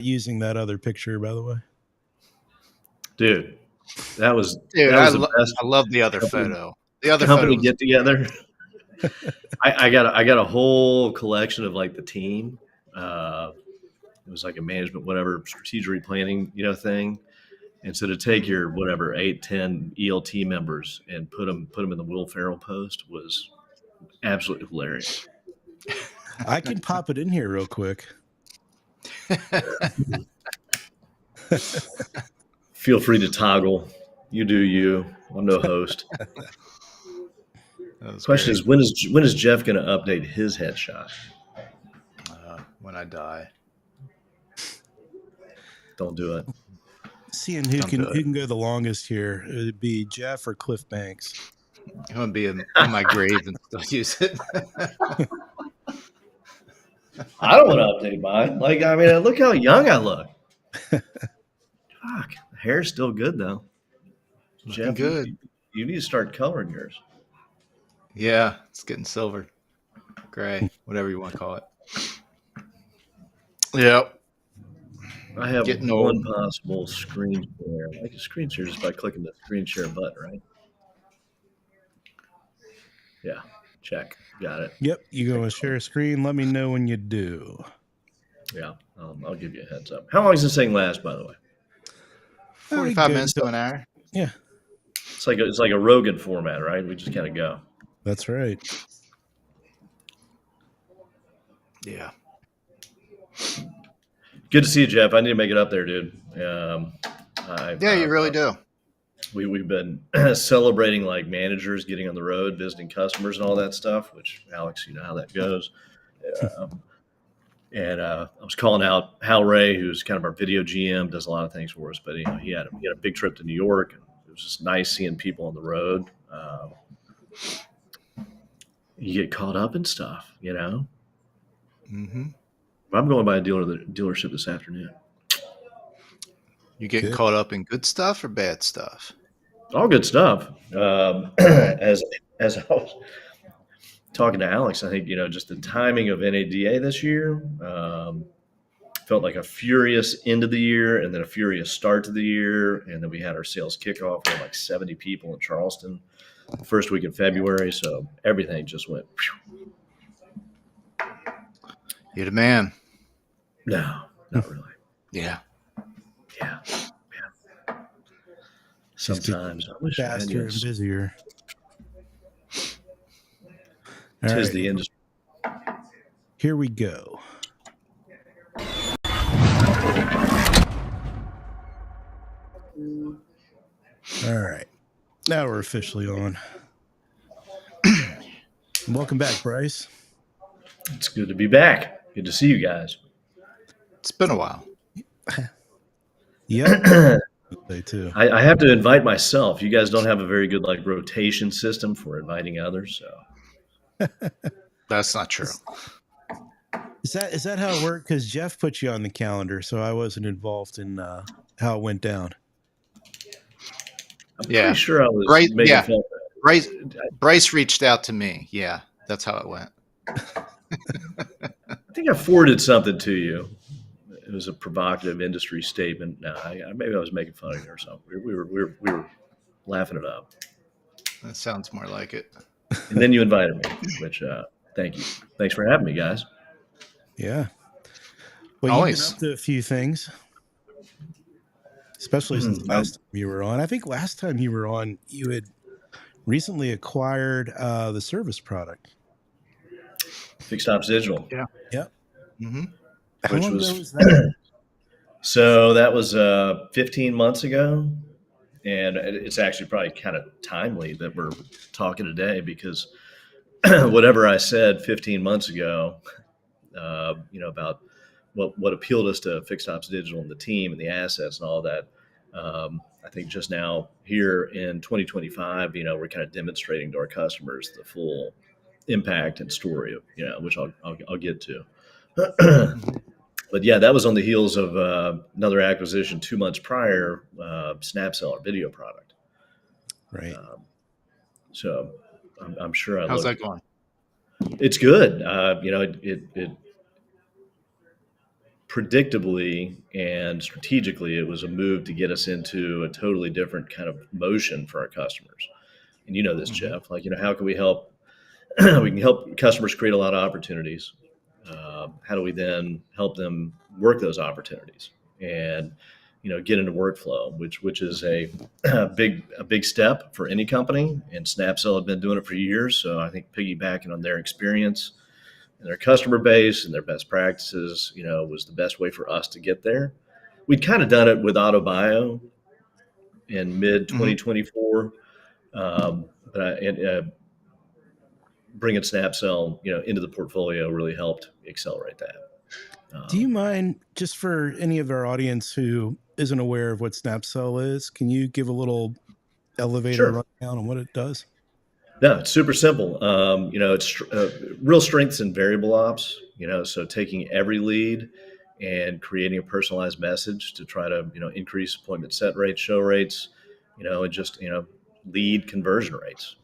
using that other picture, by the way. Dude, that was Dude, the best. I love the other photo. The other company photo get together. I got a whole collection of like the team. It was like a management, whatever, strategic planning, thing. And so to take your whatever 8, 10 ELT members and put them in the Will Ferrell post was absolutely hilarious. I can pop it in here real quick. Feel free to toggle. You do you. I'm no host. The question is, when is Jeff going to update his headshot? When I die. Don't do it. Seeing who can go the longest here. It would be Jeff or Cliff Banks. I'm going to be in my grave and still use it. I don't want to update mine. Like, I mean, look how young I look. Fuck, the hair's still good though. Jeff, good. You need to start coloring yours. Yeah, it's getting silver, gray, whatever you want to call it. Yep. I have one possible screen share. I can screen share just by clicking the screen share button, right? Yeah, check. Got it. Yep, you go and share a screen. Let me know when you do. Yeah, I'll give you a heads up. How long does this thing last, by the way? 45 minutes to an hour. Yeah. It's like a Rogan format, right? We just kind of go. That's right. Yeah. Good to see you, Jeff. I need to make it up there, dude. You really do. We've been celebrating like managers getting on the road, visiting customers and all that stuff, which Alex, you know how that goes. And I was calling out Hal Ray, who's kind of our video GM, does a lot of things for us, but he had a big trip to New York, and it was just nice seeing people on the road. You get caught up in stuff, Mm-hmm. I'm going by a dealership this afternoon. You get caught up in good stuff or bad stuff? All good stuff. As I was talking to Alex, I think, just the timing of NADA this year felt like a furious end of the year and then a furious start to the year. And then we had our sales kickoff with like 70 people in Charleston the first week in February. So everything just went. Whew. You're the man. No, not really. Yeah. Sometimes I wish faster and busier. Tis the industry. Here we go. All right. Now we're officially on. Welcome back, Brice. It's good to be back. Good to see you guys. It's been a while. Yeah. They too. I have to invite myself. You guys don't have a very good like rotation system for inviting others, so that's not true. Is that how it worked? Because Jeff put you on the calendar, so I wasn't involved in how it went down. I'm pretty sure I was making fun of that. Brice reached out to me. Yeah, that's how it went. I think I forwarded something to you. It was a provocative industry statement. No, maybe I was making fun of you or something. We were laughing it up. That sounds more like it. And then you invited me, which thank you. Thanks for having me, guys. Yeah. Well, always. You've been up to a few things, especially since last time you were on. I think last time you were on, you had recently acquired the service product. Fixed Ops Digital. Yeah. Yep. Mm-hmm. How long ago was that? So that was 15 months ago. And it's actually probably kind of timely that we're talking today because whatever I said 15 months ago, about what appealed us to Fixed Ops Digital and the team and the assets and all that, I think just now here in 2025, we're kind of demonstrating to our customers the full impact and story of, which I'll get to. But yeah, that was on the heels of another acquisition 2 months prior, SnapCell, our video product. Right. So I'm sure. How's that going? It's good. predictably and strategically, it was a move to get us into a totally different kind of motion for our customers. And you know this, Jeff, like, how can we help? We can help customers create a lot of opportunities. How do we then help them work those opportunities and, get into workflow, which is a big step for any company. And Snapcell had been doing it for years. So I think piggybacking on their experience and their customer base and their best practices, was the best way for us to get there. We'd kind of done it with AutoBio in mid 2024, but bringing Snapcell, into the portfolio really helped accelerate that. Do you mind, just for any of our audience who isn't aware of what Snapcell is, can you give a little elevator Sure. rundown on what it does? No, it's super simple. It's real strengths in variable ops, so taking every lead and creating a personalized message to try to, increase appointment set rates, show rates, and just, lead conversion rates.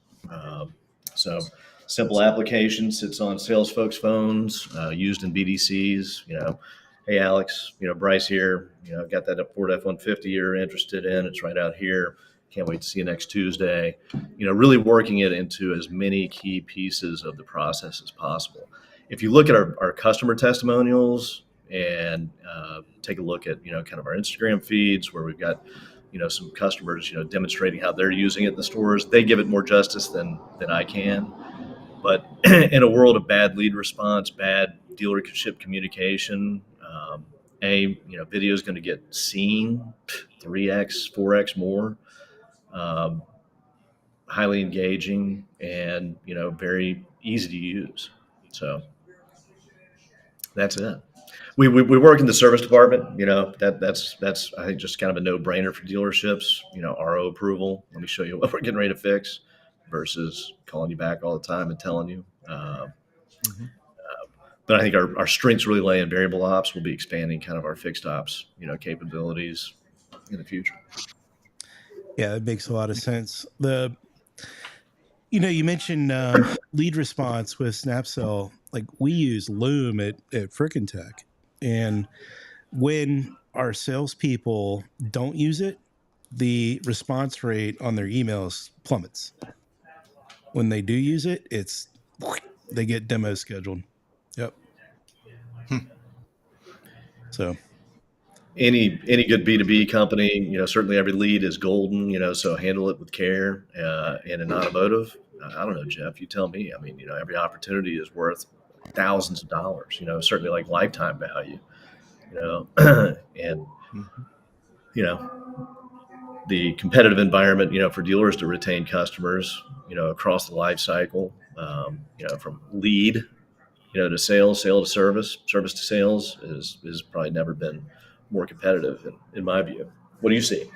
So simple application sits on sales folks' phones, used in BDCs, hey, Alex, Brice here, I've got that Ford F-150 you're interested in. It's right out here. Can't wait to see you next Tuesday. Really working it into as many key pieces of the process as possible. If you look at our customer testimonials and take a look at, kind of our Instagram feeds where we've got, some customers, demonstrating how they're using it in the stores, they give it more justice than I can. But in a world of bad lead response, bad dealership communication, video is going to get seen 3x, 4x more. Highly engaging and, very easy to use. So that's it. We work in the service department. That's I think just kind of a no brainer for dealerships. RO approval. Let me show you what we're getting ready to fix, versus calling you back all the time and telling you. But I think our strengths really lay in variable ops. We'll be expanding kind of our fixed ops, capabilities in the future. Yeah, it makes a lot of sense. You mentioned lead response with Snapcell. Like, we use Loom at Frickin' Tech, and when our salespeople don't use it, the response rate on their emails plummets. When they do use it, they get demos scheduled. Yep. So any good B2B company, certainly every lead is golden, so handle it with care. And in automotive, I don't know, Jeff, you tell me. I mean, every opportunity is worth thousands of dollars, certainly like lifetime value, and, the competitive environment, for dealers to retain customers, across the life cycle, from lead, to sales, sale to service to sales is probably never been more competitive in my view. What do you see?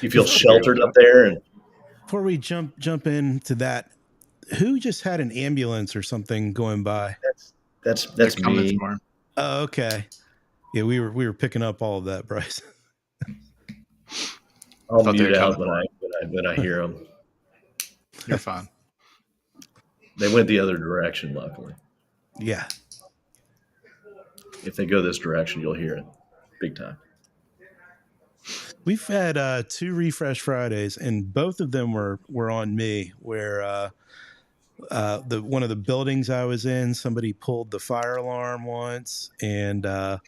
You feel sheltered up there? And before we jump into that, who just had an ambulance or something going by? That's me. Oh, okay. Yeah, we were picking up all of that, Brice. I'll mute out when I hear them. You're fine. They went the other direction, luckily. Yeah. If they go this direction, you'll hear it big time. We've had 2 Refresh Fridays, and both of them were on me, where one of the buildings I was in, somebody pulled the fire alarm once, and I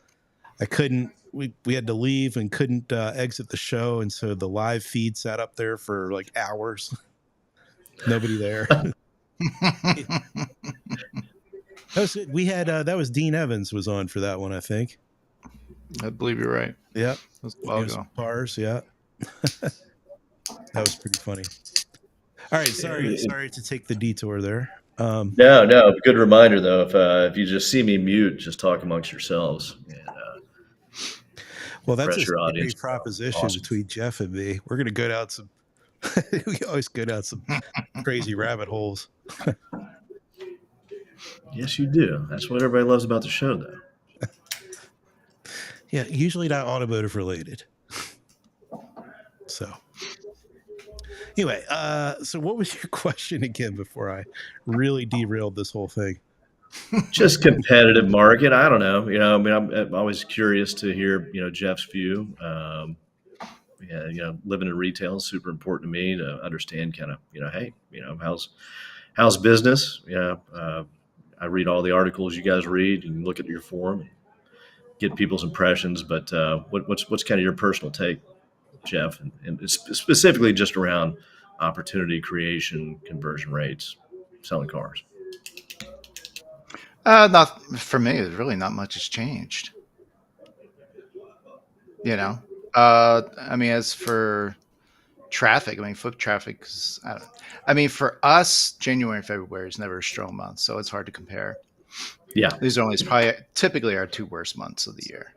couldn't. We had to leave and couldn't exit the show, and so the live feed sat up there for like hours. Nobody there. That was Dean Evans was on for that one, I think. I believe you're right. Yep. That's a while ago. Bars, yeah. That was pretty funny. All right, sorry to take the detour there. No, good reminder though. If you just see me mute, just talk amongst yourselves. And, well, that's a scary proposition between Jeff and me. We're going to go down some. We always go down some crazy rabbit holes. Yes, you do. That's what everybody loves about the show, though. Yeah, usually not automotive related. So anyway, so what was your question again before I really derailed this whole thing? Just competitive market. I don't know. I mean, I'm always curious to hear, Jeff's view. Yeah, living in retail is super important to me to understand kind of, hey, how's business? I read all the articles you guys read and look at your forum and get people's impressions. But what's kind of your personal take, Jeff, and specifically just around opportunity creation, conversion rates, selling cars? Not for me. It's really not much has changed. I mean, as for traffic, I mean, foot traffic. I mean, for us, January and February is never a strong month, so it's hard to compare. Yeah, These are probably typically our two worst months of the year,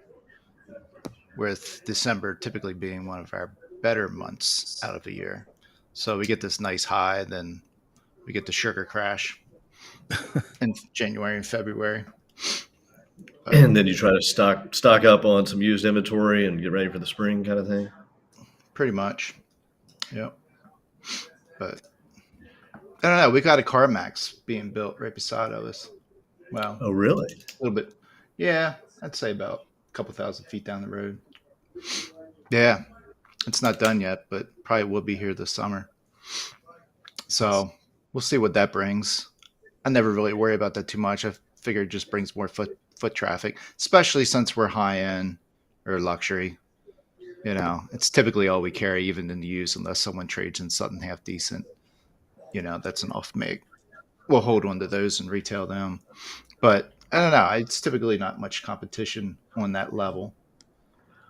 with December typically being one of our better months out of the year. So we get this nice high, then we get the sugar crash in January and February. and then you try to stock up on some used inventory and get ready for the spring kind of thing. Pretty much. Yep. But I don't know. We got a CarMax being built right beside us. Well, Oh, really? a little bit. Yeah, I'd say about a couple thousand feet down the road. Yeah, it's not done yet, but probably will be here this summer. So we'll see what that brings. I never really worry about that too much. I figure it just brings more foot traffic, especially since we're high end or luxury. It's typically all we carry, even in the used, unless someone trades in something half decent. That's an off make. We'll hold on to those and retail them. But I don't know. It's typically not much competition on that level.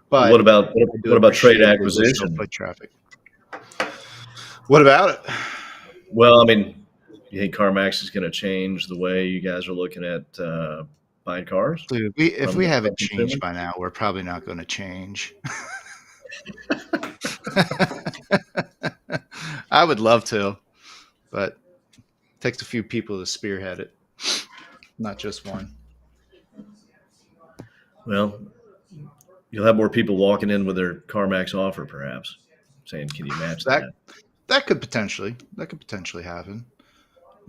But What about trade appreciate the additional acquisition? foot traffic. What about it? Well, I mean, you think CarMax is going to change the way you guys are looking at buying cars? Dude, if we haven't from changed consumers? by now, we're probably not going to change. I would love to, but it takes a few people to spearhead it, not just one. Well, you'll have more people walking in with their CarMax offer, perhaps, saying, "Can you match that?" That could potentially happen.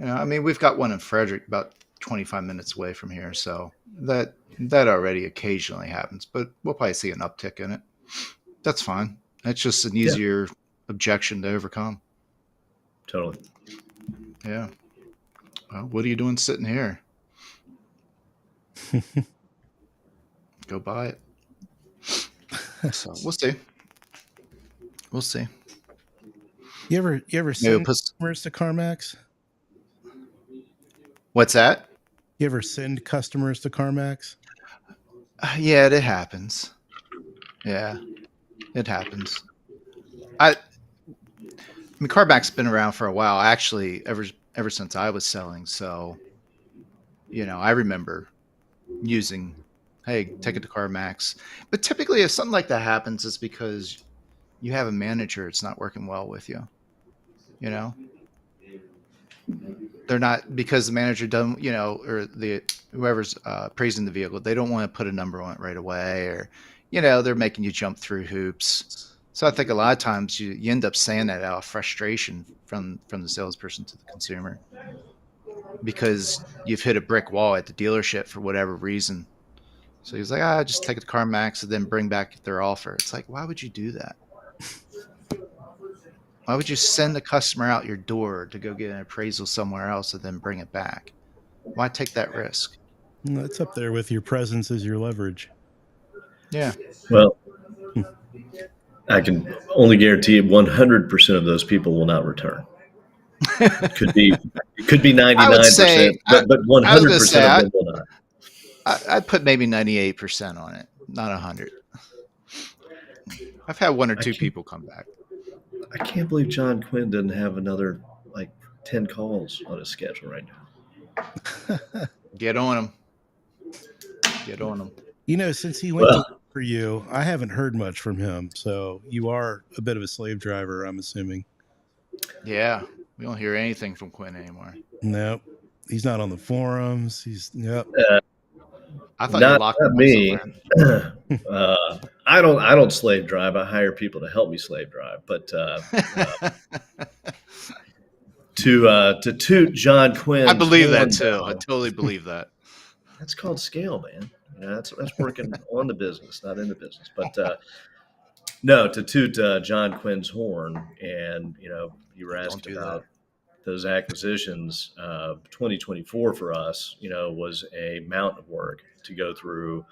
I mean, we've got one in Frederick, about 25 minutes away from here, so that already occasionally happens. But we'll probably see an uptick in it. That's fine. That's just an easier objection to overcome. Totally. Yeah. Well, what are you doing sitting here? Go buy it. So we'll see. We'll see. You ever send customers to CarMax? What's that? You ever send customers to CarMax? Yeah, it happens. Yeah, it happens. I mean, CarMax's been around for a while, actually, ever since I was selling. So, I remember using, hey, take it to CarMax. But typically, if something like that happens, it's because you have a manager it's not working well with you. They're not, because the manager doesn't, or whoever's appraising the vehicle, they don't want to put a number on it right away, or they're making you jump through hoops. So I think a lot of times you end up saying that out of frustration from the salesperson to the consumer, because you've hit a brick wall at the dealership for whatever reason. So he's like, just take it to CarMax and then bring back their offer. It's like, why would you do that? Why would you send the customer out your door to go get an appraisal somewhere else and then bring it back? Why take that risk? That's up there with your presence as your leverage. Yeah. Well, I can only guarantee 100% of those people will not return. It could be 99%, but 100% of them will not. I'd put maybe 98% on it, not 100. I've had one or two people come back. I can't believe John Quinn doesn't have another 10 calls on his schedule right now. Get on him. Get on him. Since he went to work for you, I haven't heard much from him. So you are a bit of a slave driver, I'm assuming. Yeah. We don't hear anything from Quinn anymore. Nope. He's not on the forums. Yep. I thought you locked him me. I don't slave drive. I hire people to help me slave drive. But To toot John Quinn's I believe that horn, too. though, I totally believe that. that's called scale, man. That's working on the business, not in the business. But no, to toot John Quinn's horn, and you were Don't asking do that. about those acquisitions. 2024 for us, was a mountain of work to go through.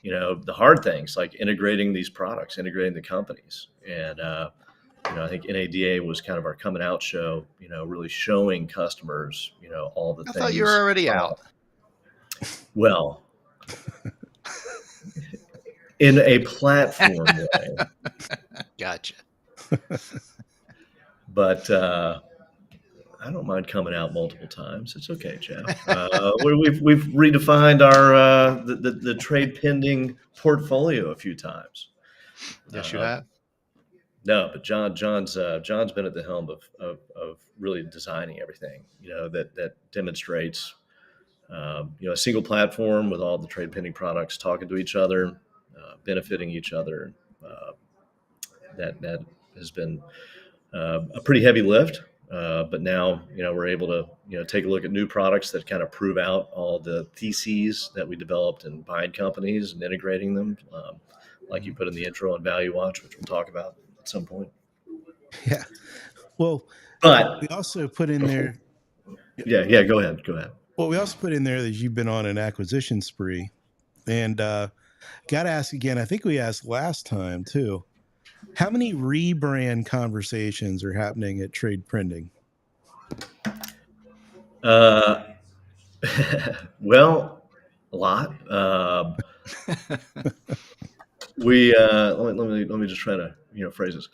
The hard things like integrating these products, integrating the companies, and I think NADA was kind of our coming out show. Really showing customers, all the I thought you were things. already out. Well, in a platform way, Gotcha. but I don't mind coming out multiple times. It's okay, Jeff. We've redefined our the trade pending portfolio a few times. Yes, you Uh, have. no, but John's been at the helm of really designing everything. That demonstrates a single platform with all the trade pending products talking to each other, benefiting each other. Uh, that has been a pretty heavy lift. But now, we're able to, take a look at new products that kind of prove out all the theses that we developed in buying companies and integrating them, like you put in the intro on ValueWatch, which we'll talk about at some point. Yeah. Well, we But also put in there. yeah, go ahead. Well, we also put in there that you've been on an acquisition spree, and got to ask again. I think we asked last time too. How many rebrand conversations are happening at Trade Printing? Uh, well, a lot. We let me just try to phrase this.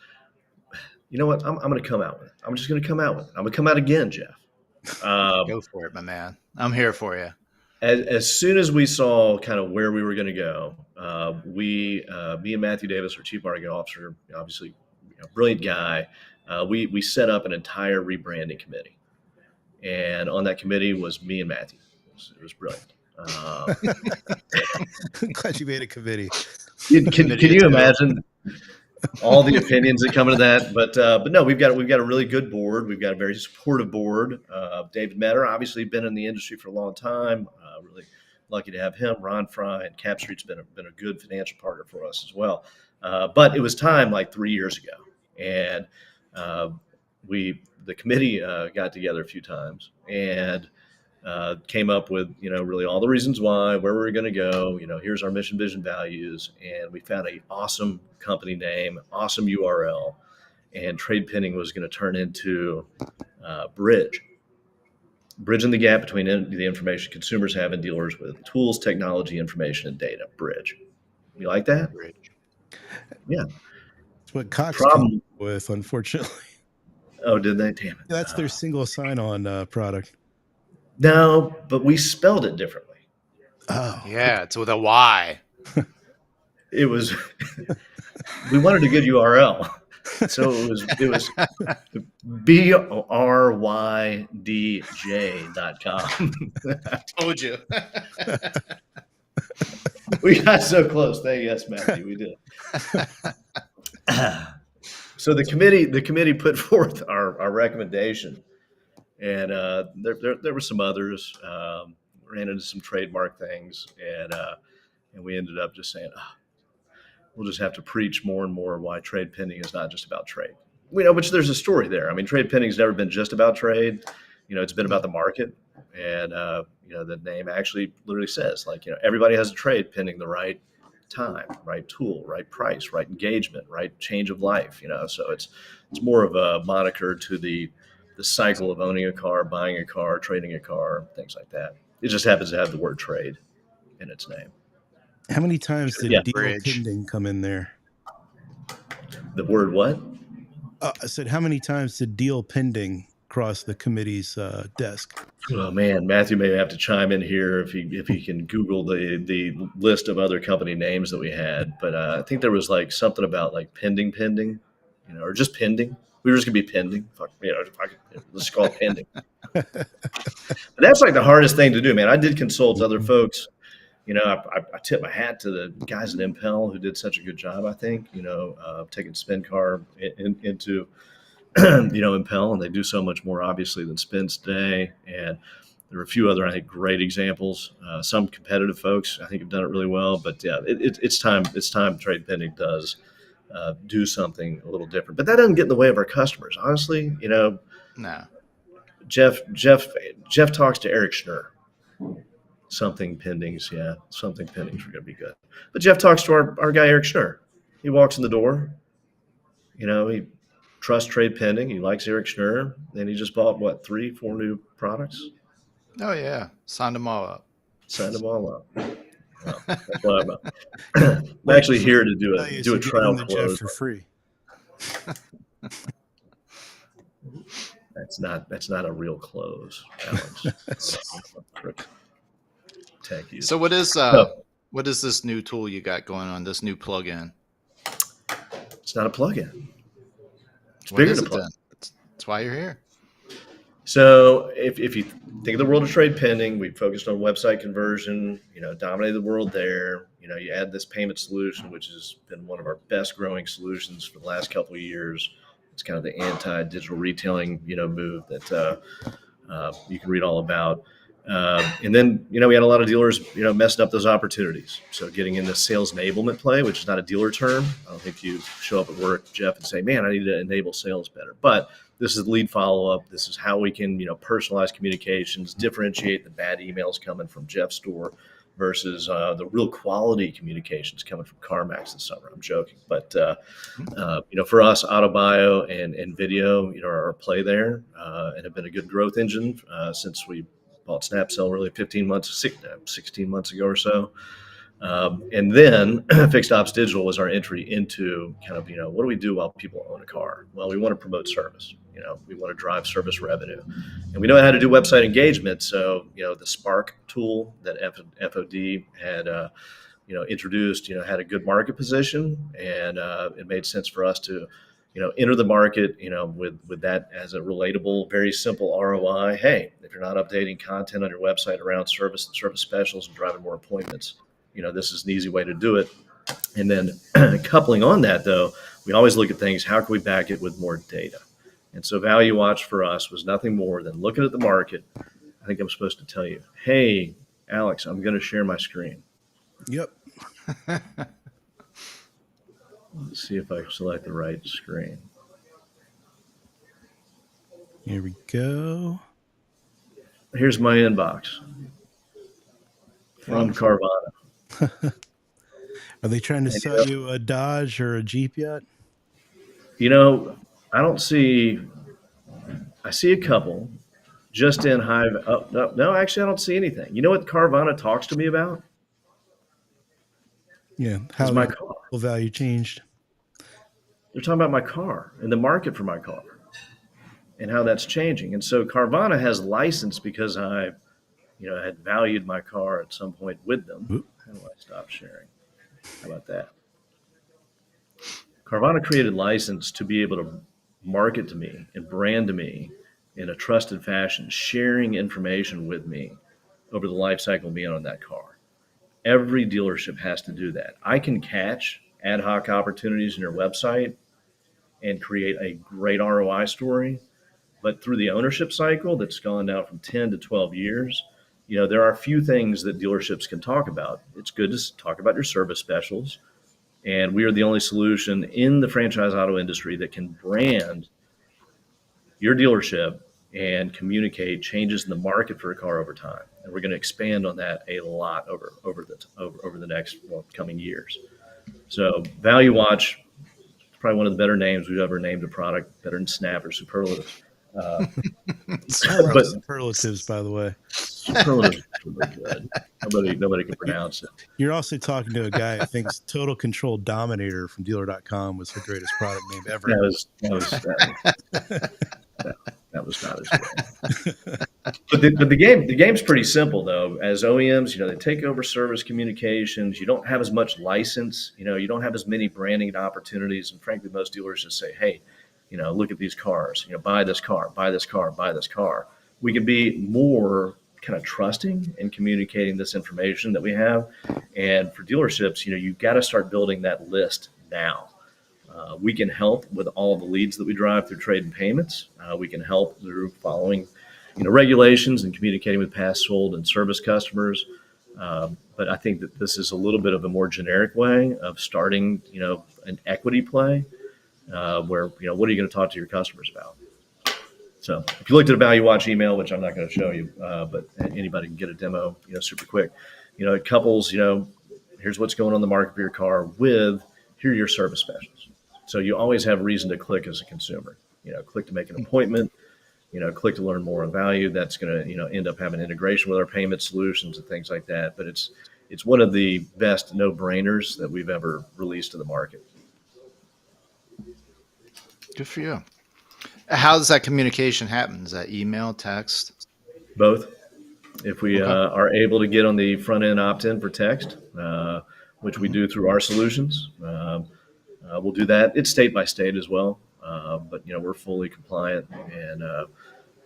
You know what? I'm going to come out with it. I'm just going to come out with it. I'm going to come out again, Jeff. Go for it, my man. I'm here for you. As soon as we saw kind of where we were going to go, me and Matthew Davis, our chief marketing officer, obviously brilliant guy, we set up an entire rebranding committee, and on that committee was me and Matthew. It was brilliant. I'm glad you made a committee. Can you imagine all the opinions that come into that? But no, we've got a really good board. We've got a very supportive board. David Metter, obviously been in the industry for a long time. Really lucky to have him. Ron Fry and Cap Street's been a good financial partner for us as well. But it was time like 3 years ago, and the committee got together a few times and came up with really all the reasons why, where we're going to go. Here's our mission, vision, values, and we found an awesome company name, awesome URL, and Trade Pending was going to turn into bridging the gap between the information consumers have and dealers with tools, technology, information, and data. Bridge. You like that? Bridge. Yeah. That's what Cox Problem. came up with, unfortunately. Oh, did they? Damn it. That's their single sign-on product. No, but we spelled it differently. Oh, Yeah, it's with a Y. It was. We wanted a good URL, so it was brydj.com. Told you. We got so close. Yes, Matthew, we did. So the committee put forth our recommendation, and there were some others. Ran into some trademark things, and we ended up just saying, we'll just have to preach more and more why trade pending is not just about trade. Which there's a story there. I mean, trade pending's never been just about trade. It's been about the market, and the name actually literally says everybody has a trade pending the right time, right tool, right price, right engagement, right change of life. So it's more of a moniker to the cycle of owning a car, buying a car, trading a car, things like that. It just happens to have the word trade in its name. how many times did deal Bridge. pending come in there? The word what? I said, how many times did deal pending cross the committee's desk? Oh man, Matthew may have to chime in here if he can Google the list of other company names that we had. But I think there was something about pending, or just pending. We were just gonna be pending. Let's call it pending. But that's the hardest thing to do, man. I did consult other folks. I tip my hat to the guys at Impel who did such a good job. I think taking SpinCar into Impel, and they do so much more obviously than Spins today. And there are a few other, I think, great examples. Some competitive folks, I think, have done it really well. But yeah, it's time. It's time Trade Pending does do something a little different. But that doesn't get in the way of our customers, honestly. No. Jeff talks to Eric Schnurr. Something Pending's, yeah, something Pending's are going to be good. But Jeff talks to our guy Eric Schnurr. He walks in the door. He trusts Trade Pending. He likes Eric Schnurr, and he just bought 3-4 new products. Oh yeah, signed them all up. Signed them all up. Well, that's what I'm actually here to do a trial close for free. That's not a real close, Alex. Tech user. So what is this new tool you got going on? This new plugin? It's not a plugin. It's What bigger is than a it plugin. then? That's why you're here. So if you think of the world of Trade Pending, we focused on website conversion, dominated the world there. You add this payment solution, which has been one of our best growing solutions for the last couple of years. It's kind of the anti-digital retailing, move that you can read all about. And then, we had a lot of dealers, messing up those opportunities. So getting into sales enablement play, which is not a dealer term. I don't think you show up at work, Jeff, and say, man, I need to enable sales better. But this is lead follow-up. This is how we can, personalize communications, differentiate the bad emails coming from Jeff's store versus the real quality communications coming from CarMax this summer. I'm joking. But, for us, AutoBio and video, are our play there and have been a good growth engine since we bought SnapCell really 16 months ago or so. And then Fixed Ops Digital was our entry into kind of, what do we do while people own a car? Well, we want to promote service. We want to drive service revenue. And we know how to do website engagement. So, the Spark tool that FOD had, introduced, had a good market position. And it made sense for us to, enter the market, with that as a relatable, very simple ROI. Hey, if you're not updating content on your website around service and service specials and driving more appointments, this is an easy way to do it. And then coupling on that, though, we always look at things, how can we back it with more data? And so ValueWatch for us was nothing more than looking at the market. I think I'm supposed to tell you, hey, Alex, I'm going to share my screen. Yep. Let's see if I select the right screen. Here we go. Here's my inbox from Carvana. Are they trying to sell you a Dodge or a Jeep yet? I see a couple just in high. Oh, no, actually, I don't see anything. You know what Carvana talks to me about? Yeah. How my car value changed? They're talking about my car and the market for my car and how that's changing. And so Carvana has license because I, had valued my car at some point with them. Oop. How do I stop sharing? How about that? Carvana created license to be able to market to me and brand to me in a trusted fashion, sharing information with me over the life cycle of being on that car. Every dealership has to do that. I can catch ad hoc opportunities in your website and create a great ROI story, but through the ownership cycle that's gone now from 10 to 12 years, there are a few things that dealerships can talk about. It's good to talk about your service specials. And we are the only solution in the franchise auto industry that can brand your dealership and communicate changes in the market for a car over time. And we're going to expand on that a lot over the next coming years. So ValueWatch is probably one of the better names we've ever named a product, better than Snap or Superlative. Superlatives, by the way. Superlative is really good. Nobody can pronounce it. You're also talking to a guy who thinks Total Control Dominator from Dealer.com was the greatest product name ever. That was not as good. But the game's pretty simple though. As OEMs, they take over service communications. You don't have as much license. You don't have as many branding opportunities. And frankly, most dealers just say, hey, look at these cars. Buy this car, buy this car, buy this car. We can be more kind of trusting in communicating this information that we have. And for dealerships, you've got to start building that list now. We can help with all the leads that we drive through trade and payments. We can help through following, regulations and communicating with past sold and service customers. But I think that this is a little bit of a more generic way of starting, an equity play where, what are you going to talk to your customers about? So if you looked at a ValueWatch email, which I'm not going to show you, but anybody can get a demo, super quick. It couples, here's what's going on in the market for your car with here are your service specials. So you always have reason to click as a consumer. Click to make an appointment. Click to learn more on value. That's going to end up having integration with our payment solutions and things like that. But it's one of the best no-brainers that we've ever released to the market. Good for you. How does that communication happen? Is that email, text? Both. If we are able to get on the front end opt-in for text, which we do through our solutions, we'll do that. It's state by state as well, but we're fully compliant and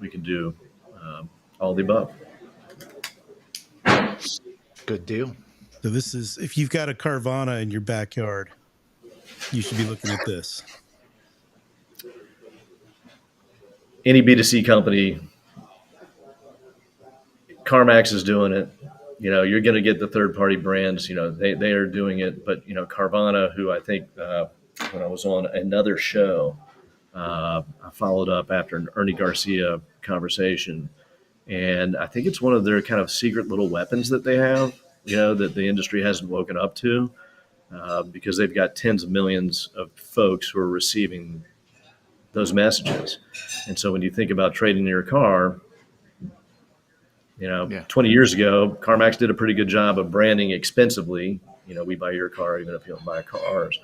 we can do all the above. Good deal. So this is, if you've got a Carvana in your backyard, you should be looking at this. Any B2C company, CarMax is doing it. You're going to get the third-party brands. They are doing it. But Carvana, who I think when I was on another show, I followed up after an Ernie Garcia conversation, and I think it's one of their kind of secret little weapons that they have. That the industry hasn't woken up to, because they've got tens of millions of folks who are receiving those messages. And so when you think about trading your car, 20 years ago, CarMax did a pretty good job of branding expensively. We buy your car even if you don't buy cars.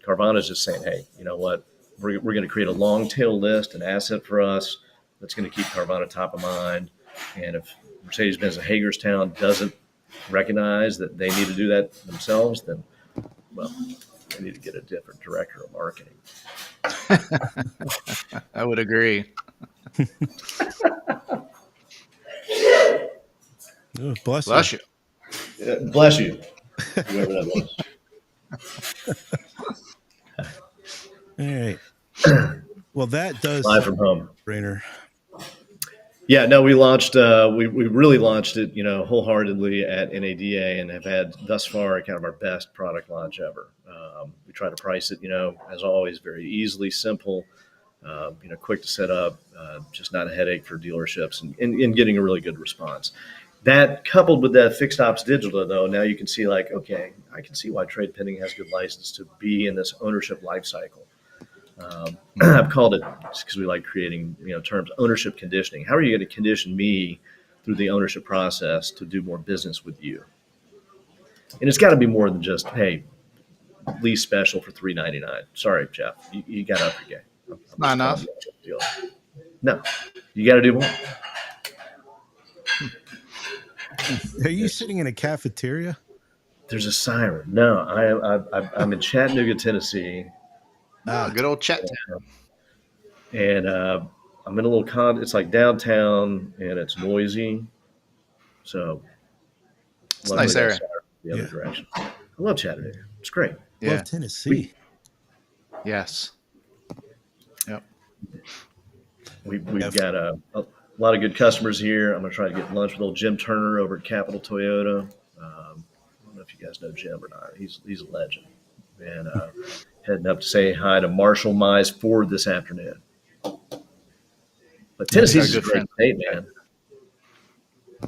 Carvana's just saying, hey, you know what? We're going to create a long tail list, an asset for us that's going to keep Carvana top of mind. And if Mercedes-Benz of Hagerstown doesn't recognize that they need to do that themselves, then, well, they need to get a different director of marketing. I would agree. Oh, bless you. Bless you, whoever that was. All right. Well, that does Live from home. Brainer. Yeah, no, we launched. We really launched it, wholeheartedly at NADA, and have had thus far kind of our best product launch ever. We try to price it, as always, very easily, simple, quick to set up, just not a headache for dealerships, and getting a really good response. That coupled with that fixed ops digital, though, now you can see okay, I can see why Trade Pending has good license to be in this ownership life cycle. I've called it, because we like creating terms, ownership conditioning. How are you going to condition me through the ownership process to do more business with you? And it's got to be more than just, hey, lease special for $399. Sorry, Jeff, you got to up your game. Not enough. No, you got to do more. Are you sitting in a cafeteria? There's a siren. No, I'm in Chattanooga, Tennessee. Good old Chattanooga. And I'm in a little it's like downtown, and it's noisy. So it's a nice area. The other direction. I love Chattanooga. It's great. Yeah. Love Tennessee. Yes. Yep. We've got a lot of good customers here. I'm going to try to get lunch with old Jim Turner over at Capital Toyota. I don't know if you guys know Jim or not. He's a legend. And heading up to say hi to Marshall Mize Ford this afternoon. But Tennessee's a great state, man.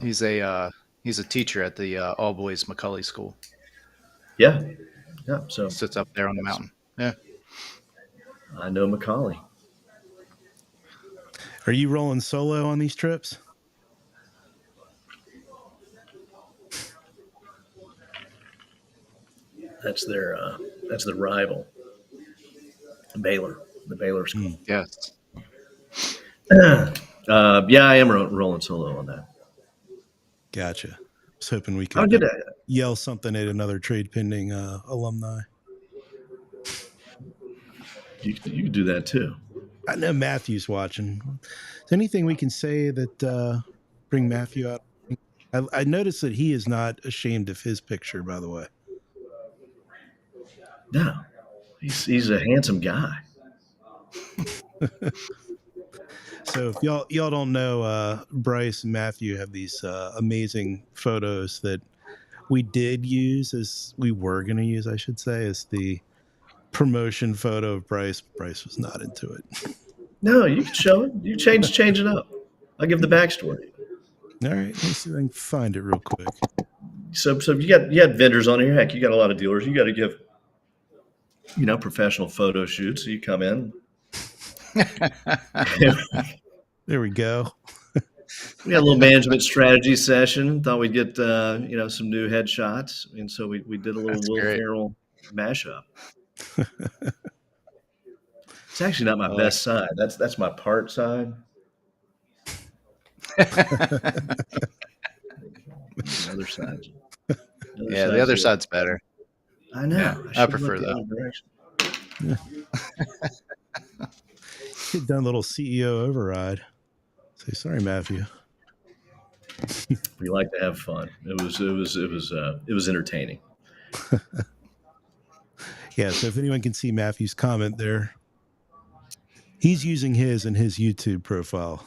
He's a teacher at the All Boys McCulley School. Yeah. So he sits up there on the mountain. Yeah. I know Macaulay. Are you rolling solo on these trips? That's their rival, Baylor, the Baylor school. Yes. Yeah, I am rolling solo on that. Gotcha. I was hoping we could get yell something at another Trade Pending alumni. You can do that too. I know Matthew's watching. Is there anything we can say that bring Matthew out? I noticed that he is not ashamed of his picture, by the way. No. He's a handsome guy. So if y'all don't know, Brice and Matthew have these amazing photos that we did use we were going to use, I should say, as the promotion photo of Brice. Brice was not into it. No, you can show it. You change it up. I'll give the backstory. All right, let me see if I can find it real quick. So you had vendors on here. Heck, you got a lot of dealers. You got to give, professional photo shoots. So you come in. There we go. We had a little management strategy session. Thought we'd get some new headshots, and so we did a little That's Will great. Ferrell mashup. It's actually not my best side. That's my part side. The other side. The other side's better. I know. Yeah, I prefer that. He'd done a little CEO override. Say sorry, Matthew. We like to have fun. It was entertaining. Yeah. So if anyone can see Matthew's comment there, he's using his in his YouTube profile.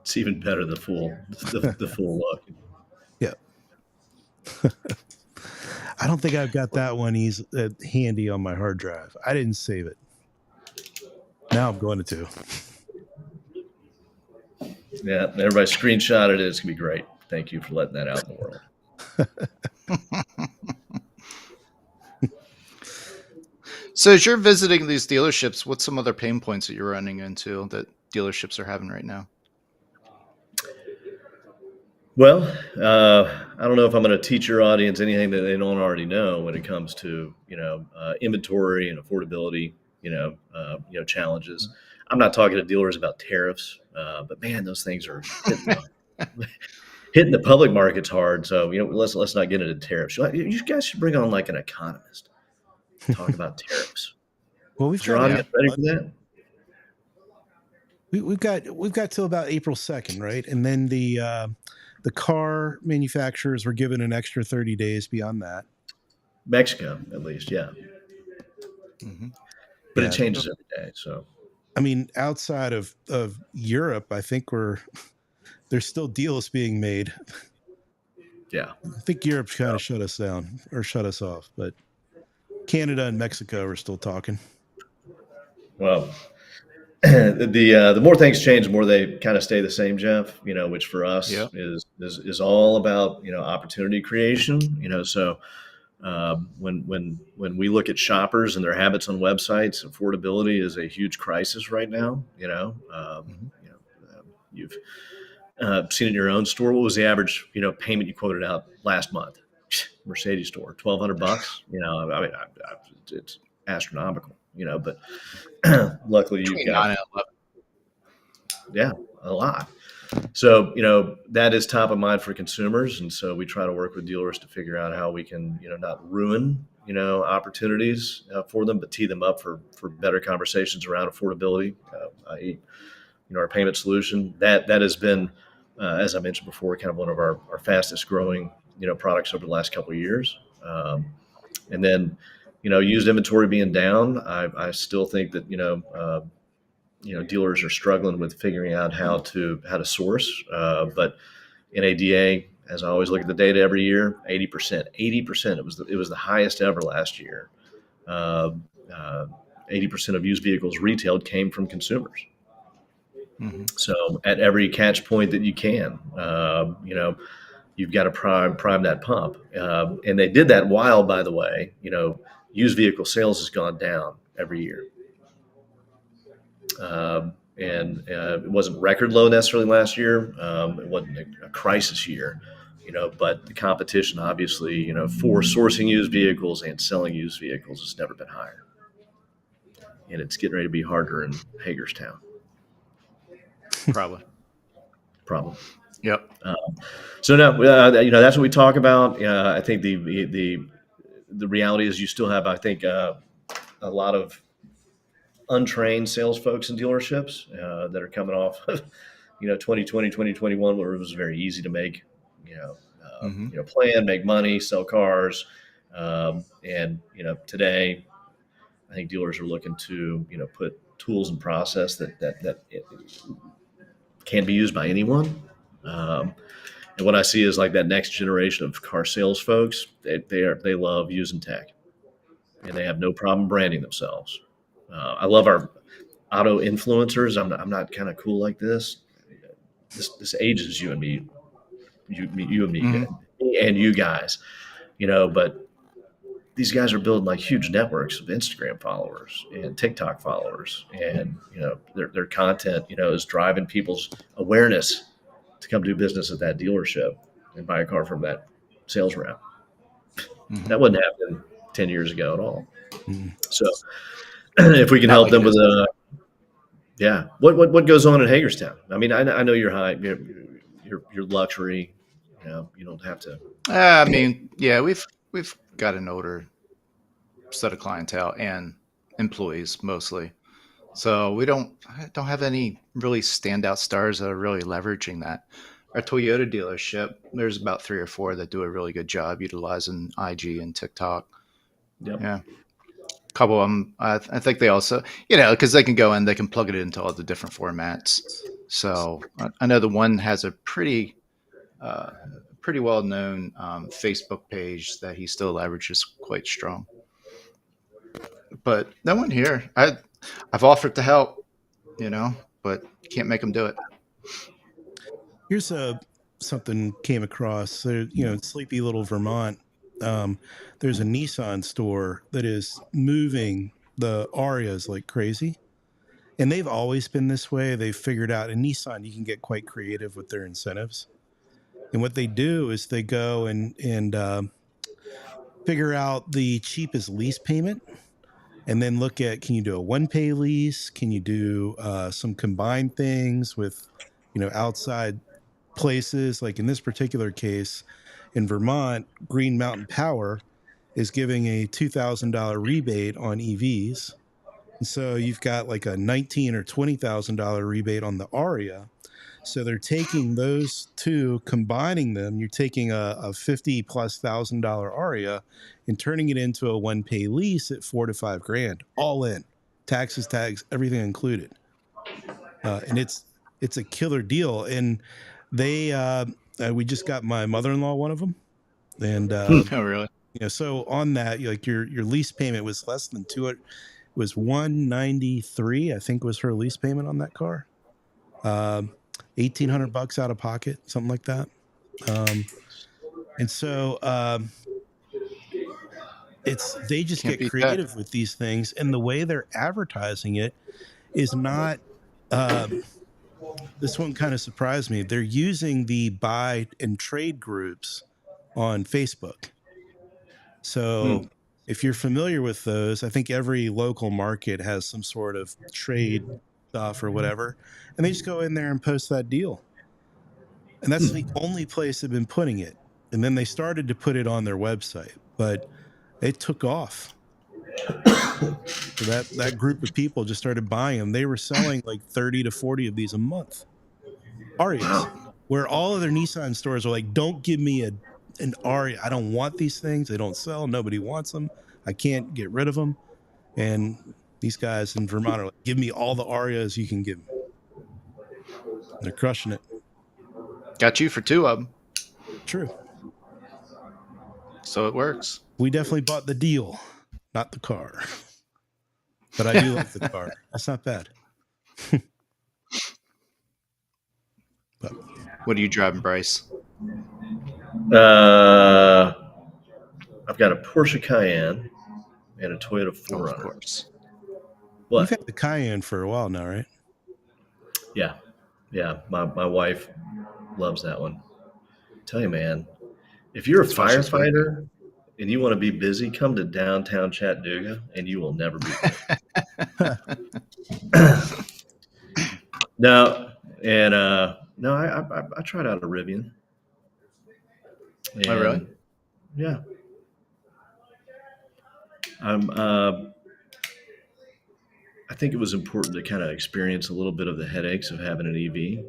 It's even better the full look. Yeah. I don't think I've got that one handy on my hard drive. I didn't save it. Now I'm going to. Yeah, everybody screenshotted it. It's gonna be great. Thank you for letting that out in the world. So as you're visiting these dealerships, what's some other pain points that you're running into that dealerships are having right now? Well, I don't know if I'm going to teach your audience anything that they don't already know when it comes to inventory and affordability, challenges. I'm not talking to dealers about tariffs, but man, those things are hitting the public markets hard. So let's not get into tariffs. You guys should bring on like an economist to talk about tariffs. Well, we've Is your tried. audience ready for that? We've got till about April 2nd, right? And then the car manufacturers were given an extra 30 days beyond that. Mexico, at least, yeah. Mm-hmm. But it changes every day. So, I mean, outside of Europe, I think there's still deals being made. Yeah, I think Europe's kind of shut us down or shut us off, but Canada and Mexico are still talking. Well, the more things change, the more they kind of stay the same, Jeff. Which for us is all about opportunity creation. So when we look at shoppers and their habits on websites, affordability is a huge crisis right now. You've seen it in your own store. What was the average payment you quoted out last month? Mercedes store, $1,200. It's astronomical. But luckily you've got a lot. So that is top of mind for consumers, and so we try to work with dealers to figure out how we can not ruin opportunities for them, but tee them up for better conversations around affordability, i.e. Our payment solution that has been as I mentioned before, kind of one of our fastest growing products over the last couple of years. And then used inventory being down, I still think that dealers are struggling with figuring out how to source. But NADA, as I always look at the data every year, 80%. It was the highest ever last year. 80% of used vehicles retailed came from consumers. Mm-hmm. So at every catch point that you can, you've got to prime that pump. And they did that while, by the way, used vehicle sales has gone down every year. And it wasn't record low necessarily last year. It wasn't a crisis year, but the competition, obviously, for sourcing used vehicles and selling used vehicles has never been higher. And it's getting ready to be harder in Hagerstown. Probably. Yep. So no, that's what we talk about. I think the reality is you still have, I think, a lot of untrained sales folks in dealerships that are coming off, 2020, 2021, where it was very easy to make, plan, make money, sell cars, and today, I think dealers are looking to put tools and process that it can be used by anyone. Um, and what I see is like that next generation of car sales folks. They love using tech, and they have no problem branding themselves. I love our auto influencers. I'm not kind of cool like this. This ages you and me, you and me, Mm-hmm. and you guys. But these guys are building like huge networks of Instagram followers and TikTok followers, and their content is driving people's awareness to come do business at that dealership and buy a car from that sales rep. Mm-hmm. That wouldn't happen 10 years ago at all. Mm. So if we can Not help like them with this. yeah, what goes on in Hagerstown? I mean, I know you're high, you're luxury. You don't have to. I mean, yeah, we've got an older set of clientele and employees mostly. So I don't have any really standout stars that are really leveraging that. Our Toyota dealership, there's about 3 or 4 that do a really good job utilizing IG and TikTok. Yep. Yeah, a couple of them. I think they also, because they can go in, they can plug it into all the different formats. So I know the one has a uh, pretty well known Facebook page that he still leverages quite strong. But no one here. I've offered to help, but can't make them do it. Here's something came across. In sleepy little Vermont, there's a Nissan store that is moving the Arias like crazy, and they've always been this way. They've figured out in Nissan you can get quite creative with their incentives, and what they do is they go and figure out the cheapest lease payment, and then look at, can you do a one pay lease? Can you do some combined things with outside places? Like in this particular case in Vermont, Green Mountain Power is giving a $2,000 rebate on EVs. And so you've got like a $19,000 or $20,000 rebate on the Aria. So they're taking those two, combining them. You're taking a 50 plus $1,000 Aria and turning it into a one pay lease at $4 to $5 grand, all in, taxes, tags, everything included. And it's a killer deal. And they we just got my mother-in-law one of them, and Oh, really? so on that, like your lease payment was less than 200, was 193, I think, was her lease payment on that car. 1,800 bucks out of pocket, something like that. And so they just Can't get beat that. creative with these things, and the way they're advertising it is not. This one kind of surprised me. They're using the buy and trade groups on Facebook. So if you're familiar with those, I think every local market has some sort of trade stuff or whatever, and they just go in there and post that deal. And that's the only place they've been putting it. And then they started to put it on their website, but it took off. So that group of people just started buying them. They were selling like 30 to 40 of these a month. Arias, where all of their Nissan stores are like, don't give me an Aria. I don't want these things. They don't sell. Nobody wants them. I can't get rid of them. And these guys in Vermont are like, give me all the Arias you can give me. They're crushing it. Got you for 2 of them, True. so it works. We definitely bought the deal, not the car. But I do like the car. That's not bad. But What are you driving, Brice? I've got a Porsche Cayenne and a Toyota Oh, of 4Runner. course. you've What? had the Cayenne for a while now, right? Yeah, yeah. My wife loves that one. Tell you, man, if you're a That's why she's with you. firefighter and you want to be busy, come to downtown Chattanooga, and you will never be busy. No, and no, I tried out a Rivian, Oh, really? and yeah, I'm. I think it was important to kind of experience a little bit of the headaches of having an EV,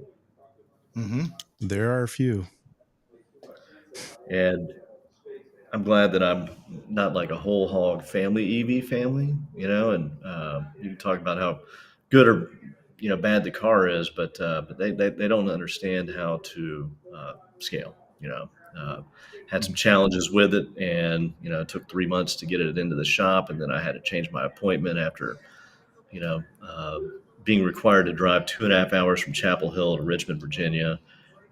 Mm-hmm. There are a few. and I'm glad that I'm not like a whole hog family EV family, and you can talk about how good or bad the car is, but they don't understand how to scale. Had some challenges with it, and it took 3 months to get it into the shop, and then I had to change my appointment after you know being required to drive 2.5 hours from Chapel Hill to Richmond, Virginia,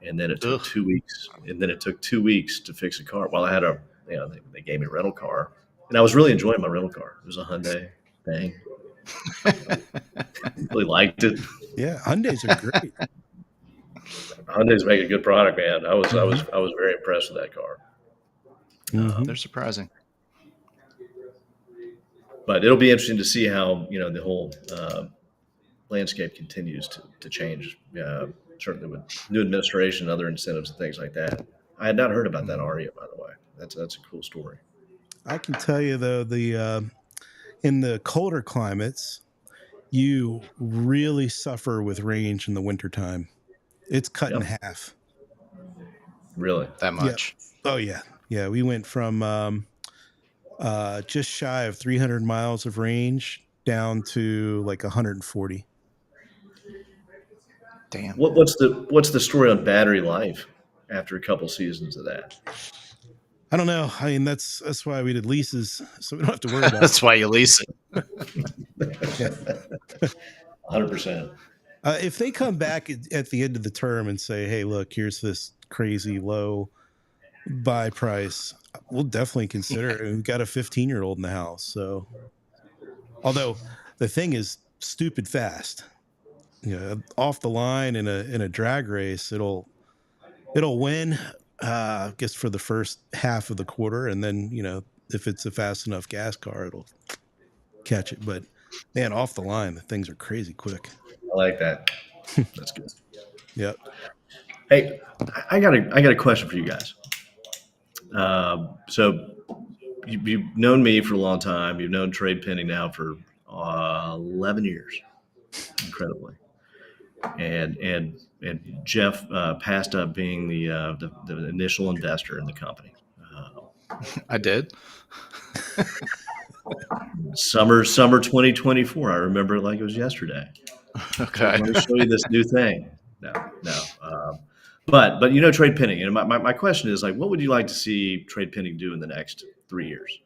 and then it took Ugh. 2 weeks, and then it took 2 weeks to fix a car. Well, I had they gave me a rental car, and I was really enjoying my rental car. It was a Hyundai thing. Really liked it. Yeah, Hyundais are great. Hyundai's make a good product, man. I was Mhm. very impressed with that car. Mhm. They're surprising. But it'll be interesting to see how the whole landscape continues to change. Certainly with new administration and other incentives and things like that. I had not heard about that Mhm. Aria, by the way. That's a cool story. I can tell you though, the in the colder climates, you really suffer with range in the wintertime. It's cut in Yep, half. really. That Yep. much. Oh yeah. Yeah. We went from just shy of 300 miles of range down to like 140. Damn. What's the story on battery life after a couple seasons of that? I don't know. I mean, that's why we did leases, so we don't have to worry about That's why you lease it. it. 100%. If they come back at the end of the term and say, "Hey, look, here's this crazy low buy price," we'll definitely consider it. We've got a 15-year-old in the house, so although the thing is stupid fast, off the line in a drag race, it'll win. I guess for the first half of the quarter, and then if it's a fast enough gas car, it'll catch it. But man, off the line, the things are crazy quick. I like that. That's good. Yep. Hey, I got a question for you guys. So you've known me for a long time. You've known Trade Pending now for 11 years, incredibly. And Jeff passed up being the initial investor in the company. I did. Summer 2024. I remember it like it was yesterday. Okay. Let me show you this new thing. No, no. But Trade Pending, and my question is like, what would you like to see Trade Pending do in the next 3 years?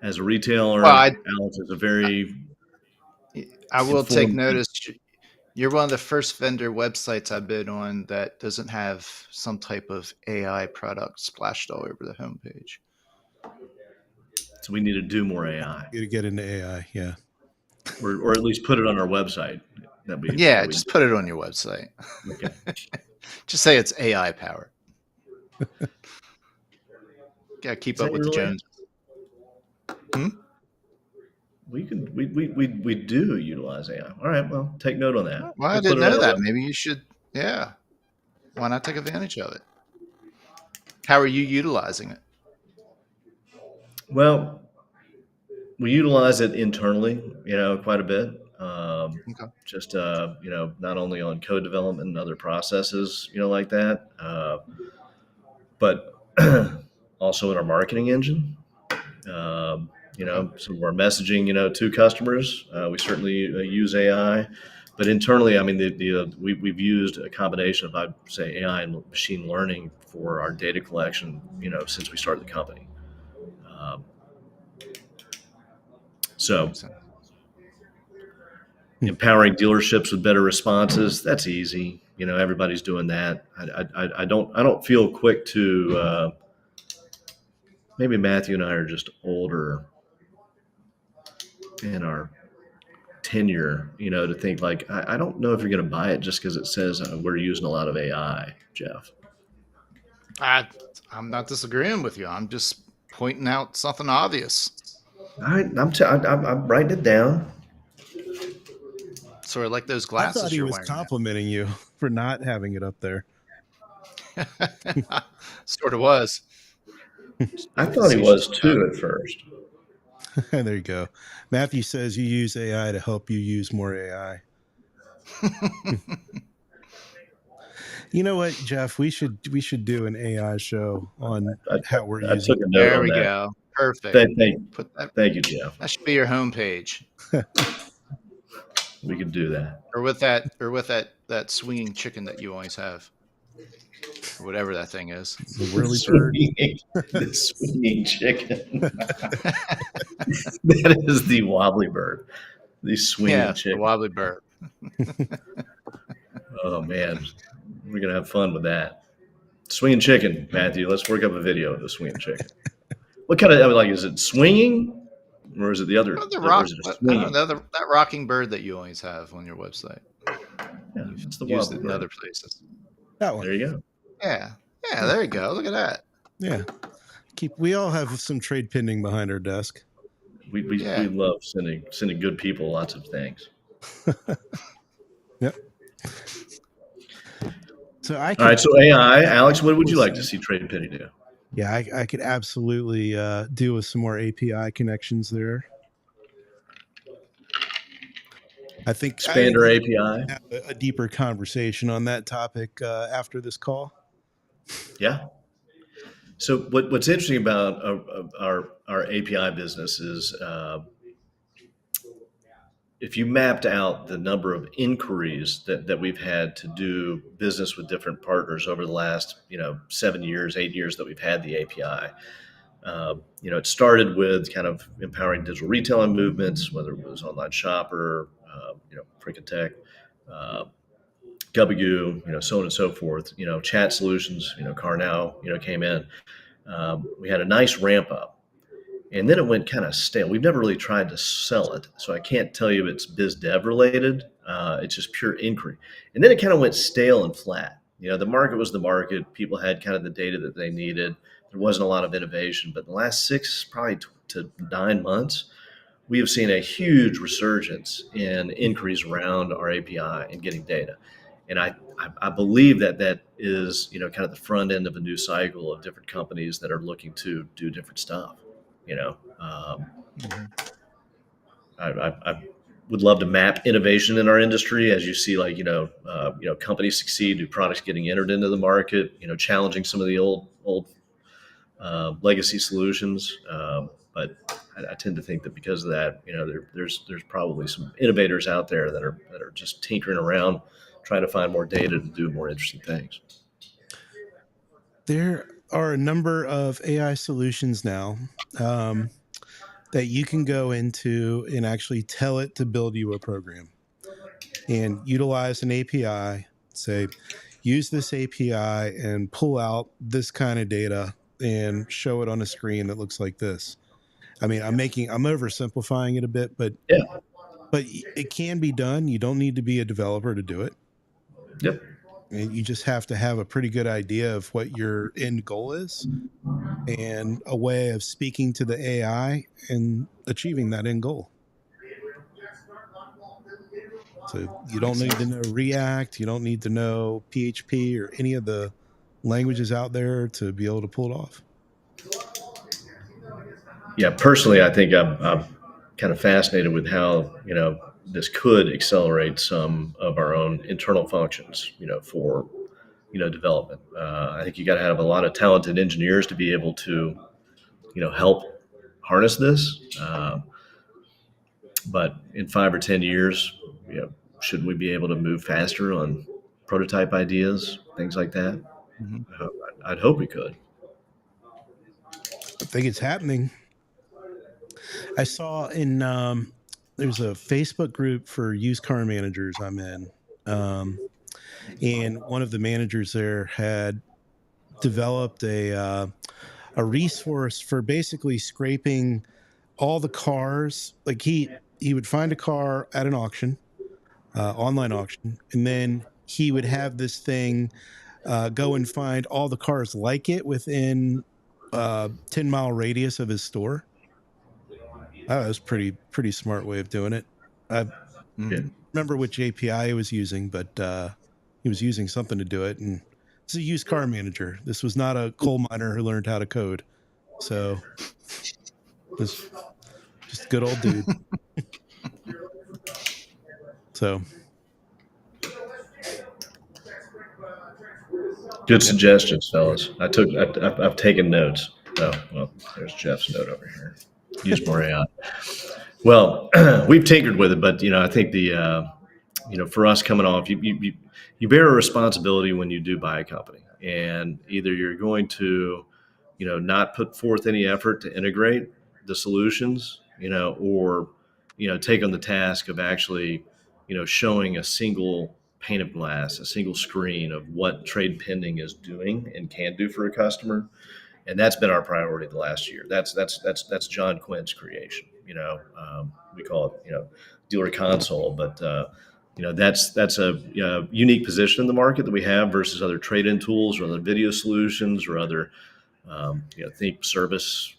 As a Well, retailer, Alex is a very I will take informed. notice. You're one of the first vendor websites I've been on that doesn't have some type of AI product splashed all over the homepage. So we need to do more AI, You to get into AI. Yeah. or at least put it on our website. Yeah, That we just put it on your website. okay. Just say it's AI powered. Got to keep Is up that with the really? Jones. Hmm? We do utilize AI. All right, well, take note on that. Well, I We'll put didn't it on know our that. website. Maybe you should. Yeah. Why not take advantage of it? How are you utilizing it? Well, we utilize it internally, quite a bit. Okay. Just not only on code development and other processes, like that, but also in our marketing engine. Okay. Some of our messaging, to customers, we certainly use AI. But internally, I mean, we've used a combination of, I'd say, AI and machine learning for our data collection, since we started the company. Um, That so makes sense. empowering dealerships with better responses, that's easy. Everybody's doing that. I don't feel quick to maybe Matthew and I are just older in our tenure, to think like, I don't know if you're going to buy it just because it says we're using a lot of AI, Jeff. I'm not disagreeing with you. I'm just pointing out something obvious. All right, I'm writing it down. Sort of like those I thought glasses he you're was wearing complimenting you for not having it up there. now. Sort of was. I Being thought he facetious was about too it. at first. There you go. Matthew says you use AI to help you use more AI. You know what, Jeff? We should do an AI show on how we're I using took a it. note There on we that. go. Perfect. Put that. Thank you, Jeff. That should be your homepage, We can do that. or with that swinging chicken that you always have, or whatever that thing is. The whirly bird. The swinging chicken. That is the wobbly bird. The swinging Yeah, the chicken. wobbly bird. Oh man, we're gonna have fun with that. Swinging chicken, Matthew. Let's work up a video of the swinging chicken. What kind of like is it swinging, or is it the other? Oh, the Or rock. is it a I don't swinging? know that rocking bird that you always have on your website. Yeah, You've it's the used wobbly it in bird. other places. That one. There you go. Yeah, there you go. Look at that. Yeah. We all have some trade pending behind our desk. We love sending good people lots of things. Yep. So All right, so AI, Alex, what would you like to see TradePending do? Yeah, I could absolutely do with some more API connections there. I think Expand our API. Have a deeper conversation on that topic after this call. Yeah. So what's interesting about our API business is if you mapped out the number of inquiries that we've had to do business with different partners over the last 7 years, 8 years that we've had the API. It started with kind of empowering digital retailing movements, whether it was online shopper, Freaking Tech, Gubagoo, so on and so forth. Chat solutions, CarNow, came in. We had a nice ramp up, and then it went kind of stale. We've never really tried to sell it, so I can't tell you if it's biz dev related. It's just pure inquiry, and then it kind of went stale and flat. The market was the market. People had kind of the data that they needed. There wasn't a lot of innovation, but in the last 6 probably to 9 months, we have seen a huge resurgence in inquiries around our API and getting data. And I believe that is, kind of the front end of a new cycle of different companies that are looking to do different stuff. I would love to map innovation in our industry as you see, like, companies succeed, new products getting entered into the market, challenging some of the old legacy solutions. But I tend to think that because of that, there's probably some innovators out there that are just tinkering around, trying to find more data to do more interesting things. There are a number of AI solutions now that you can go into and actually tell it to build you a program and utilize an API, say, use this API and pull out this kind of data and show it on a screen that looks like this. I mean, I'm oversimplifying it a bit, but it can be done. You don't need to be a developer to do it. Yep. And you just have to have a pretty good idea of what your end goal is and a way of speaking to the AI and achieving that end goal. So you don't need to know React. You don't need to know PHP or any of the languages out there to be able to pull it off. Yeah, personally, I think I'm kind of fascinated with how, this could accelerate some of our own internal functions, for, development. I think you got to have a lot of talented engineers to be able to, help harness this. But in 5 or 10 years, should we be able to move faster on prototype ideas, things like that? Mm-hmm. I'd hope we could. I think it's happening. I saw in there's a Facebook group for used car managers I'm in, and one of the managers there had developed a resource for basically scraping all the cars. Like he would find a car at an auction, online auction, and then he would have this thing go and find all the cars like it within 10-mile radius of his store. That was pretty smart way of doing it. I remember which API he was using, but he was using something to do it. And it's a used car manager. This was not a coal miner who learned how to code. So it's just a good old dude. So Good suggestions, fellas. I've taken notes. Oh, well, there's Jeff's note over here. Use more AI. Well, we've tinkered with it, but I think for us coming off, you bear a responsibility when you do buy a company, and either you're going to, not put forth any effort to integrate the solutions, or take on the task of actually, showing a single pane of glass, a single screen of what trade pending is doing and can do for a customer. And that's been our priority the last year. That's John Quinn's creation. We call it dealer console, but that's a unique position in the market that we have versus other trade-in tools or other video solutions or other think service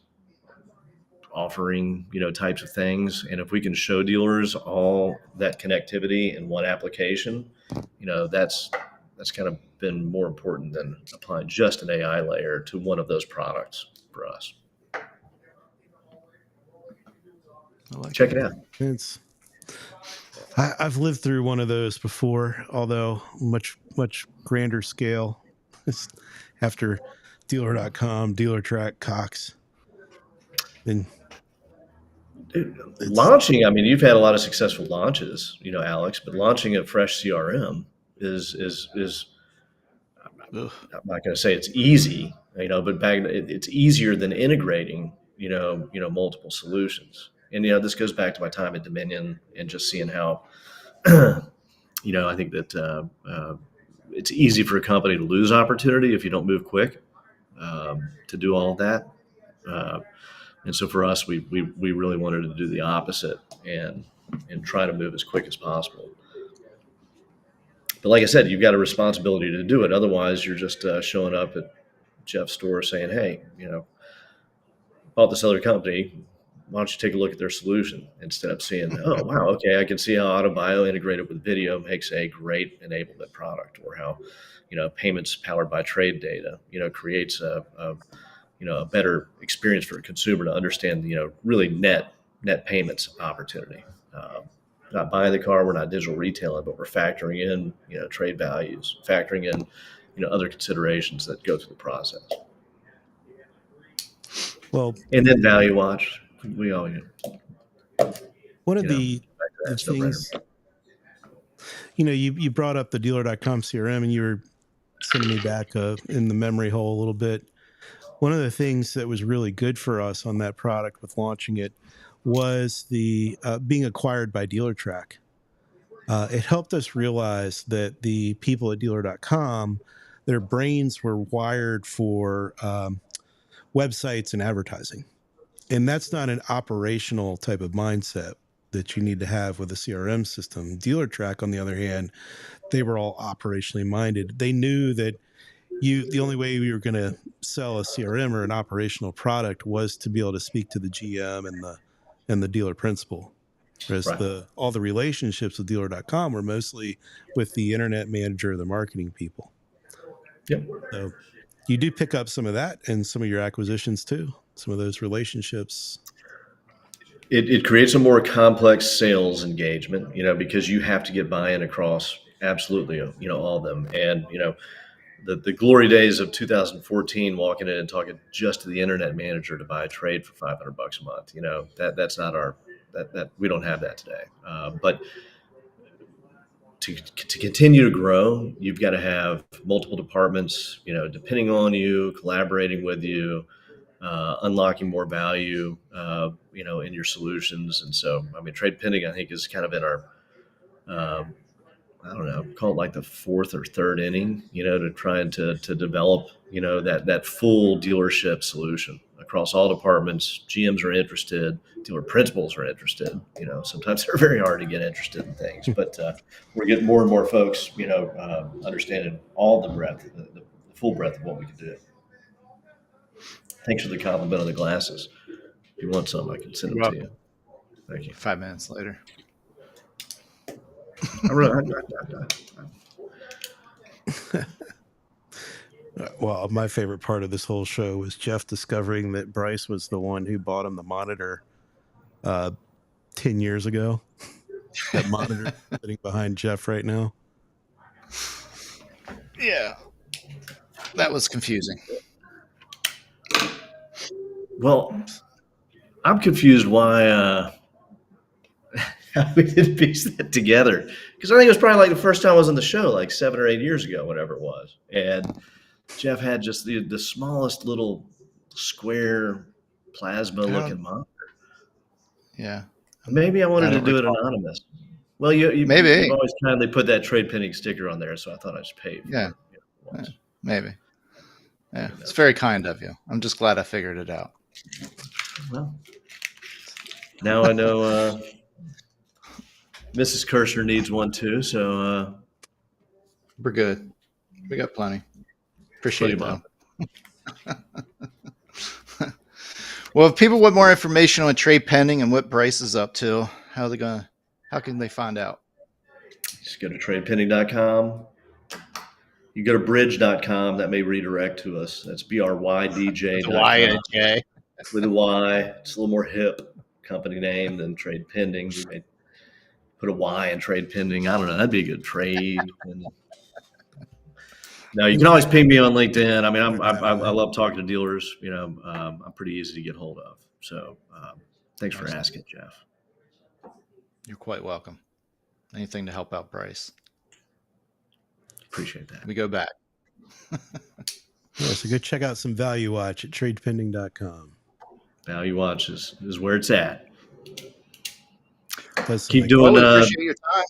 offering types of things. And if we can show dealers all that connectivity in one application, that's kind of been more important than applying just an AI layer to one of those products for us. Check it out. I've lived through one of those before, although much grander scale. After dealer.com, DealerTrack, Cox. And launching, you've had a lot of successful launches, Alex, but launching a fresh CRM is I'm not going to say it's easy, but it's easier than integrating, multiple solutions. And, this goes back to my time at Dominion and just seeing how, I think that it's easy for a company to lose opportunity if you don't move quick to do all of that. And so for us, we really wanted to do the opposite and try to move as quick as possible. But like I said, you've got a responsibility to do it. Otherwise, you're just showing up at Jeff's store saying, hey, bought this other company. Why don't you take a look at their solution instead of seeing, oh, wow, okay, I can see how AutoBio integrated with video makes a great enablement product, or how, payments powered by trade data, creates a better experience for a consumer to understand, really net payments opportunity. Not buying the car, we're not digital retailing, but we're factoring in, trade values, factoring in, other considerations that go through the process. Well, and then ValueWatch, we all one of the things, you brought up the dealer.com CRM, and you were sending me back in the memory hole a little bit. One of the things that was really good for us on that product with launching it was the being acquired by DealerTrack. It helped us realize that the people at dealer.com, their brains were wired for websites and advertising. And that's not an operational type of mindset that you need to have with a CRM system. DealerTrack, on the other hand, they were all operationally minded. They knew that the only way we were going to sell a CRM or an operational product was to be able to speak to the GM and the dealer principal. Whereas right. All the relationships with dealer.com were mostly with the internet manager or the marketing people. Yep. So you do pick up some of that in some of your acquisitions too, some of those relationships. It creates a more complex sales engagement, because you have to get buy-in across absolutely, all of them. And, the glory days of 2014, walking in and talking just to the internet manager to buy a trade for $500 a month, that's not that we don't have that today. But to continue to grow, you've got to have multiple departments, depending on you, collaborating with you, unlocking more value, in your solutions. And so, trade pending, I think, is kind of in our, I don't know, call it like the fourth or third inning, to trying to develop, that full dealership solution across all departments. GMs are interested, dealer principals are interested. Sometimes they're very hard to get interested in things, but we're getting more and more folks, understanding all the breadth, the full breadth of what we can do. Thanks for the compliment on the glasses. If you want some, I can send them to you. Thank you. 5 minutes later. Well, my favorite part of this whole show was Jeff discovering that Brice was the one who bought him the monitor 10 years ago. That monitor sitting behind Jeff right now. Yeah. That was confusing. Well, I'm confused why how we didn't piece that together, because I think it was probably like the first time I was on the show, like 7 or 8 years ago, whatever it was, and Jeff had just the smallest little square plasma looking monitor. Yeah. Maybe I wanted I to don't do it recall. anonymous. Well, Maybe. you've always kindly put that trade pending sticker on there, so I thought I'd just pay for Yeah. it. Yeah, maybe. Yeah, it's very kind of you. I'm just glad I figured it out. Well, now I know Mrs. Kirshner needs one too, so We're good. We got plenty. Appreciate it, though. Well, if people want more information on trade pending and what Brice is up to, how can they find out? Just go to TradePending.com. You go to bridge.com, that may redirect to us. That's BRYDJ.com. With a Y. It's a little more hip company name than Trade Pending. You may put a Y in Trade Pending. I don't know. That'd be a good trade. No, you can always ping me on LinkedIn. I mean, I love talking to dealers. You know, I'm pretty easy to get hold of. So thanks for asking, Jeff. You're quite welcome. Anything to help out Brice. Appreciate that. We go back. Yeah, so go check out some ValueWatch at TradePending.com. ValueWatch is where it's at. Keep doing. Well, we appreciate your time.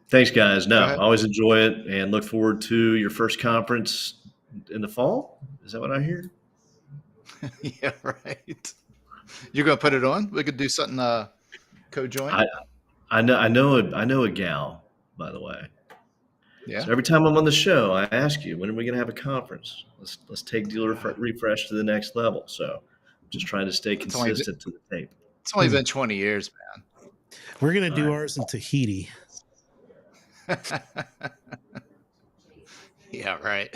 Thanks, guys. No, I always enjoy it and look forward to your first conference in the fall. Is that what I hear? Yeah, right. You're gonna put it on? We could do something co-joint. I know a gal, by the way. Yeah. So every time I'm on the show, I ask you, when are we going to have a conference? Let's take dealer refresh to the next level. So I'm just trying to stay consistent to the tape. It's only been 20 years, man. We're going to do ours in Tahiti. Yeah, right.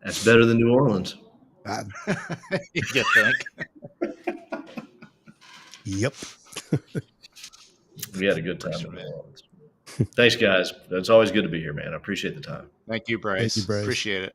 That's better than New Orleans. You think? Yep. We had a good time in New Orleans. Thanks, guys. It's always good to be here, man. I appreciate the time. Thank you, Brice. Thank you, Brice. Appreciate it.